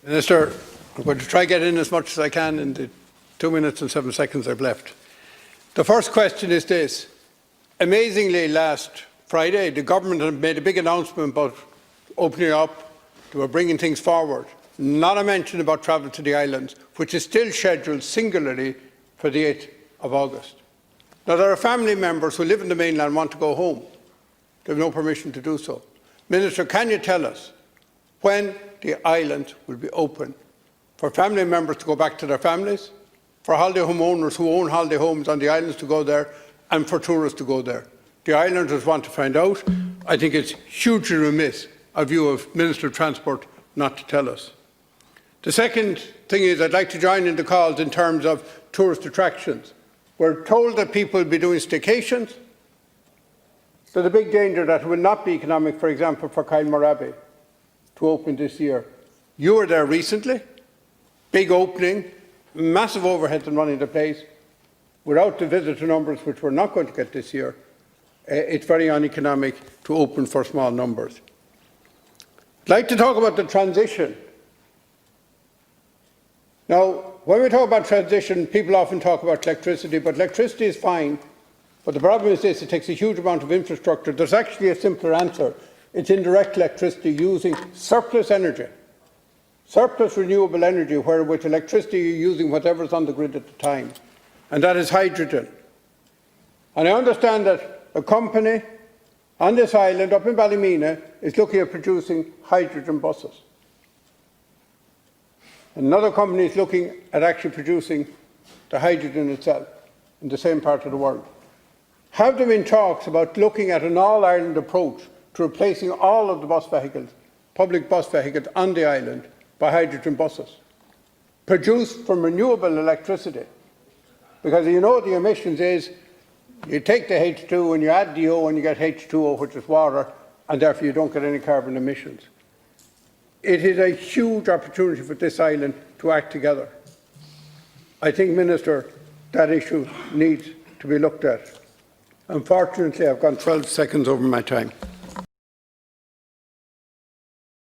Minister, I'm going to try to get in as much as I can in the 2 minutes and 7 seconds I've left. The first question is this. Amazingly, last Friday, the government had made a big announcement about opening up. They were bringing things forward. Not a mention about travel to the islands, which is still scheduled singularly for the 8th of August. Now, there are family members who live in the mainland and want to go home. They have no permission to do so. Minister, can you tell us when the islands will be open for family members to go back to their families, for holiday home owners who own holiday homes on the islands to go there, and for tourists to go there? The islanders want to find out. I think it's hugely remiss of you, of Minister of Transport, not to tell us. The second thing is I'd like to join in the calls in terms of tourist attractions. We're told that people will be doing staycations. There's a big danger that it will not be economic, for example, for Kylemore Abbey to open this year. You were there recently. Big opening, massive overheads in running the place. Without the visitor numbers, which we're not going to get this year, it's very uneconomic to open for small numbers. I'd like to talk about the transition. Now, when we talk about transition, people often talk about electricity, but electricity is fine. But the problem is this, it takes a huge amount of infrastructure. There's actually a simpler answer. It's indirect electricity using surplus energy, surplus renewable energy, where with electricity you're using whatever's on the grid at the time, and that is hydrogen. And I understand that a company on this island up in Ballymena is looking at producing hydrogen buses. Another company is looking at actually producing the hydrogen itself in the same part of the world. Have them in talks about looking at an all-Ireland approach to replacing all of the bus vehicles, public bus vehicles on the island by hydrogen buses, produced from renewable electricity. Because you know the emissions is, you take the H2 and you add the O and you get H2O, which is water, and therefore you don't get any carbon emissions. It is a huge opportunity for this island to act together. I think, Minister, that issue needs to be looked at. Unfortunately, I've gone 12 seconds over my time.